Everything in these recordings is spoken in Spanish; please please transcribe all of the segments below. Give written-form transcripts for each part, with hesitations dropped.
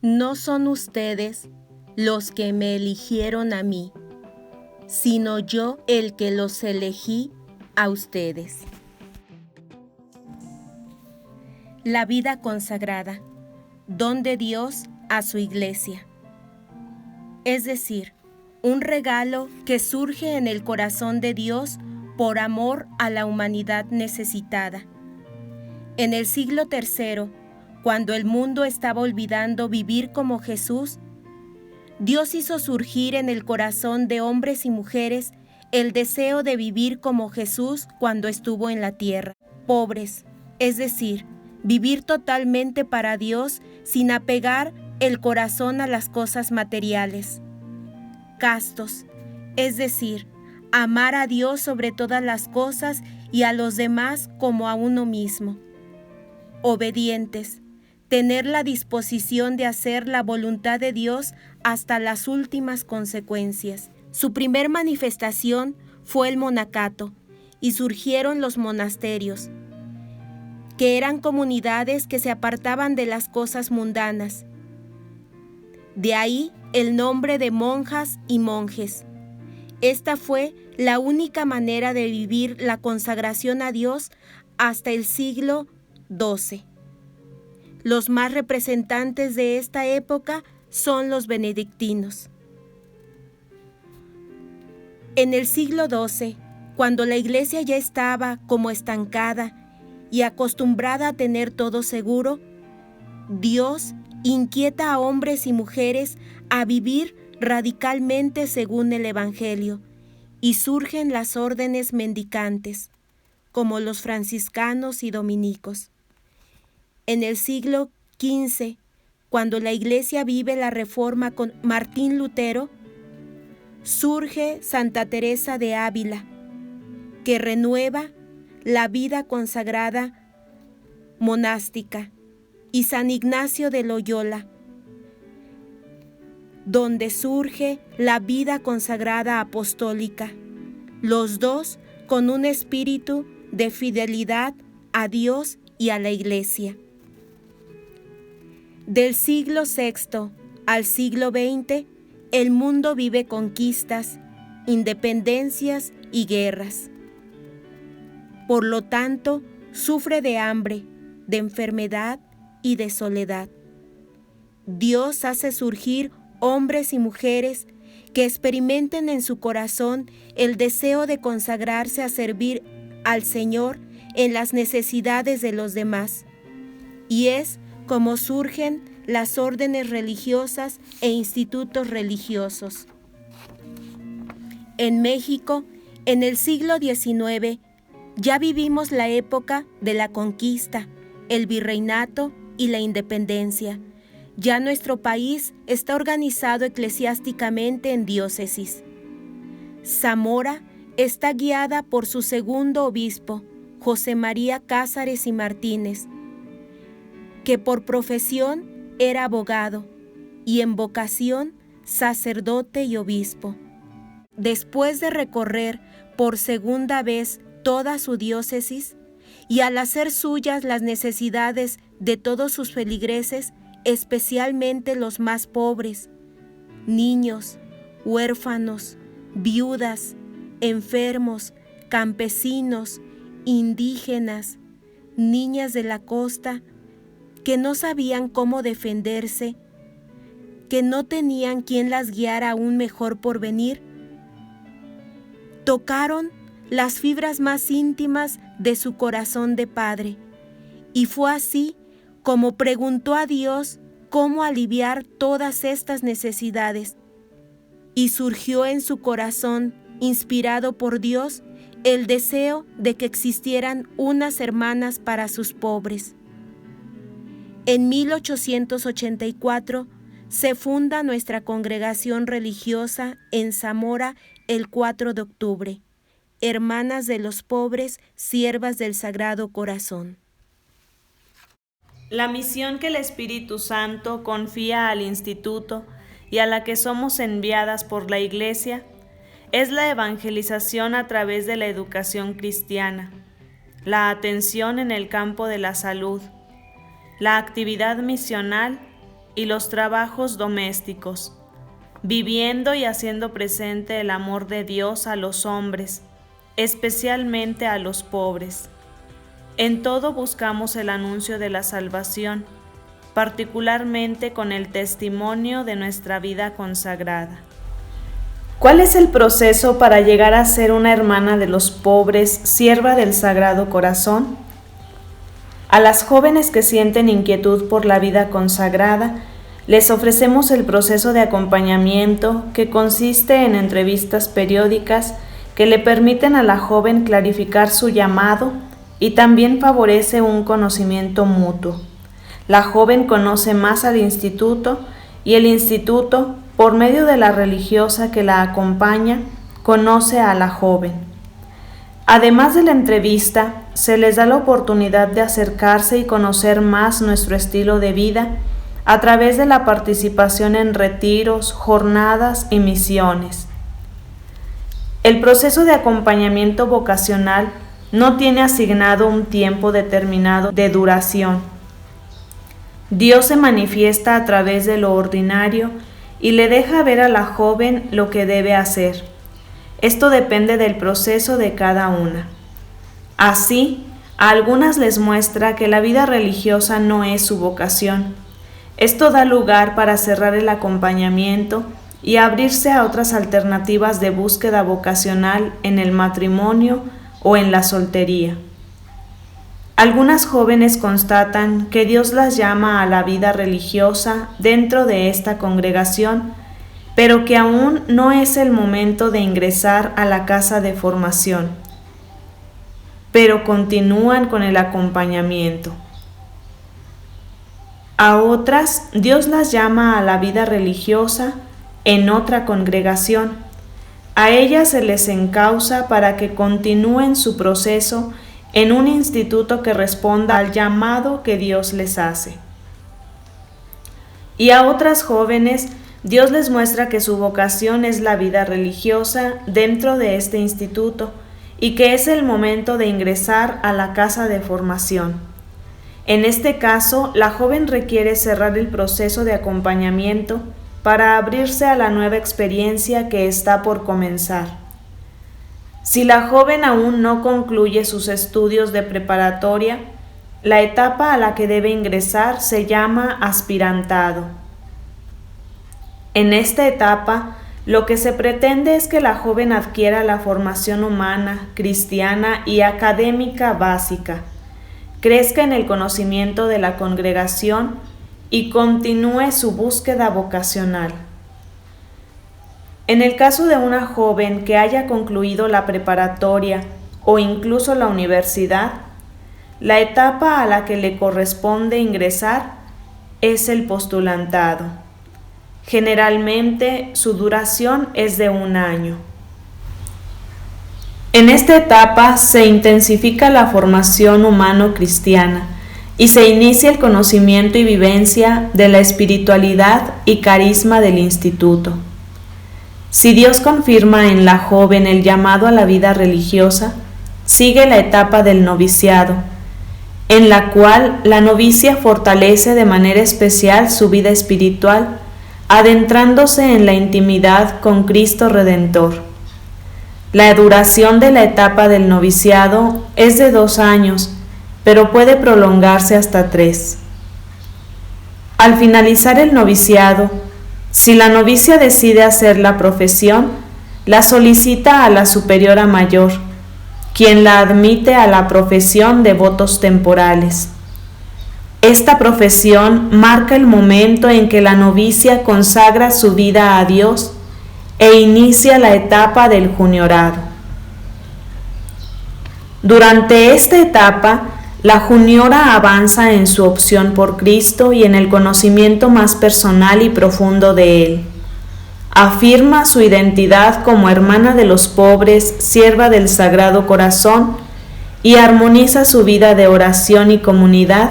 No son ustedes los que me eligieron a mí, sino yo el que los elegí a ustedes. La vida consagrada, don de Dios a su iglesia. Es decir, un regalo que surge en el corazón de Dios por amor a la humanidad necesitada. En el siglo III, cuando el mundo estaba olvidando vivir como Jesús, Dios hizo surgir en el corazón de hombres y mujeres el deseo de vivir como Jesús cuando estuvo en la tierra. Pobres, es decir, vivir totalmente para Dios sin apegar el corazón a las cosas materiales. Castos, es decir, amar a Dios sobre todas las cosas y a los demás como a uno mismo. Obedientes, tener la disposición de hacer la voluntad de Dios hasta las últimas consecuencias. Su primer manifestación fue el monacato y surgieron los monasterios, que eran comunidades que se apartaban de las cosas mundanas. De ahí el nombre de monjas y monjes. Esta fue la única manera de vivir la consagración a Dios hasta el siglo XII. Los más representantes de esta época son los benedictinos. En el siglo XII, cuando la Iglesia ya estaba como estancada y acostumbrada a tener todo seguro, Dios inquieta a hombres y mujeres a vivir radicalmente según el Evangelio, y surgen las órdenes mendicantes, como los franciscanos y dominicos. En el siglo XV, cuando la Iglesia vive la Reforma con Martín Lutero, surge Santa Teresa de Ávila, que renueva la vida consagrada monástica, y San Ignacio de Loyola, donde surge la vida consagrada apostólica, los dos con un espíritu de fidelidad a Dios y a la Iglesia. Del siglo VI al siglo XX, el mundo vive conquistas, independencias y guerras. Por lo tanto, sufre de hambre, de enfermedad y de soledad. Dios hace surgir hombres y mujeres que experimenten en su corazón el deseo de consagrarse a servir al Señor en las necesidades de los demás. Y es como surgen las órdenes religiosas e institutos religiosos. En México, en el siglo XIX, ya vivimos la época de la conquista, el virreinato y la independencia. Ya nuestro país está organizado eclesiásticamente en diócesis. Zamora está guiada por su segundo obispo, José María Cázares y Martínez, que por profesión era abogado y en vocación sacerdote y obispo. Después de recorrer por segunda vez toda su diócesis y al hacer suyas las necesidades de todos sus feligreses, especialmente los más pobres, niños, huérfanos, viudas, enfermos, campesinos, indígenas, niñas de la costa, que no sabían cómo defenderse, que no tenían quien las guiara a un mejor porvenir, tocaron las fibras más íntimas de su corazón de padre, y fue así como preguntó a Dios cómo aliviar todas estas necesidades, y surgió en su corazón, inspirado por Dios, el deseo de que existieran unas hermanas para sus pobres. En 1884 se funda nuestra congregación religiosa en Zamora el 4 de octubre, Hermanas de los Pobres, Siervas del Sagrado Corazón. La misión que el Espíritu Santo confía al Instituto y a la que somos enviadas por la Iglesia es la evangelización a través de la educación cristiana, la atención en el campo de la salud, la actividad misional y los trabajos domésticos, viviendo y haciendo presente el amor de Dios a los hombres, especialmente a los pobres. En todo buscamos el anuncio de la salvación, particularmente con el testimonio de nuestra vida consagrada. ¿Cuál es el proceso para llegar a ser una hermana de los pobres, sierva del Sagrado Corazón? A las jóvenes que sienten inquietud por la vida consagrada, les ofrecemos el proceso de acompañamiento que consiste en entrevistas periódicas que le permiten a la joven clarificar su llamado y también favorece un conocimiento mutuo. La joven conoce más al instituto y el instituto, por medio de la religiosa que la acompaña, conoce a la joven. Además de la entrevista, se les da la oportunidad de acercarse y conocer más nuestro estilo de vida a través de la participación en retiros, jornadas y misiones. El proceso de acompañamiento vocacional no tiene asignado un tiempo determinado de duración. Dios se manifiesta a través de lo ordinario y le deja ver a la joven lo que debe hacer. Esto depende del proceso de cada una. Así, a algunas les muestra que la vida religiosa no es su vocación. Esto da lugar para cerrar el acompañamiento y abrirse a otras alternativas de búsqueda vocacional en el matrimonio o en la soltería. Algunas jóvenes constatan que Dios las llama a la vida religiosa dentro de esta congregación, pero que aún no es el momento de ingresar a la casa de formación, pero continúan con el acompañamiento. A otras, Dios las llama a la vida religiosa en otra congregación. A ellas se les encausa para que continúen su proceso en un instituto que responda al llamado que Dios les hace. Y a otras jóvenes, Dios les muestra que su vocación es la vida religiosa dentro de este instituto y que es el momento de ingresar a la casa de formación. En este caso, la joven requiere cerrar el proceso de acompañamiento para abrirse a la nueva experiencia que está por comenzar. Si la joven aún no concluye sus estudios de preparatoria, la etapa a la que debe ingresar se llama aspirantado. En esta etapa, lo que se pretende es que la joven adquiera la formación humana, cristiana y académica básica, crezca en el conocimiento de la congregación y continúe su búsqueda vocacional. En el caso de una joven que haya concluido la preparatoria o incluso la universidad, la etapa a la que le corresponde ingresar es el postulantado. Generalmente su duración es de 1 año. En esta etapa se intensifica la formación humano-cristiana y se inicia el conocimiento y vivencia de la espiritualidad y carisma del instituto. Si Dios confirma en la joven el llamado a la vida religiosa, sigue la etapa del noviciado, en la cual la novicia fortalece de manera especial su vida espiritual, adentrándose en la intimidad con Cristo Redentor. La duración de la etapa del noviciado es de 2 años, pero puede prolongarse hasta 3. Al finalizar el noviciado, si la novicia decide hacer la profesión, la solicita a la superiora mayor, quien la admite a la profesión de votos temporales. Esta profesión marca el momento en que la novicia consagra su vida a Dios e inicia la etapa del juniorado. Durante esta etapa, la juniora avanza en su opción por Cristo y en el conocimiento más personal y profundo de Él. Afirma su identidad como hermana de los pobres, sierva del Sagrado Corazón, y armoniza su vida de oración y comunidad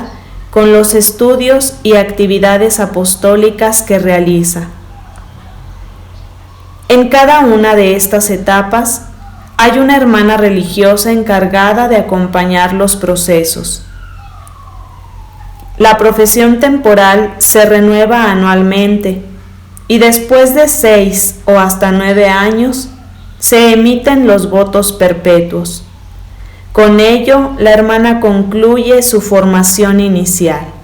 con los estudios y actividades apostólicas que realiza. En cada una de estas etapas hay una hermana religiosa encargada de acompañar los procesos. La profesión temporal se renueva anualmente y después de 6 o hasta 9 años se emiten los votos perpetuos. Con ello, la hermana concluye su formación inicial.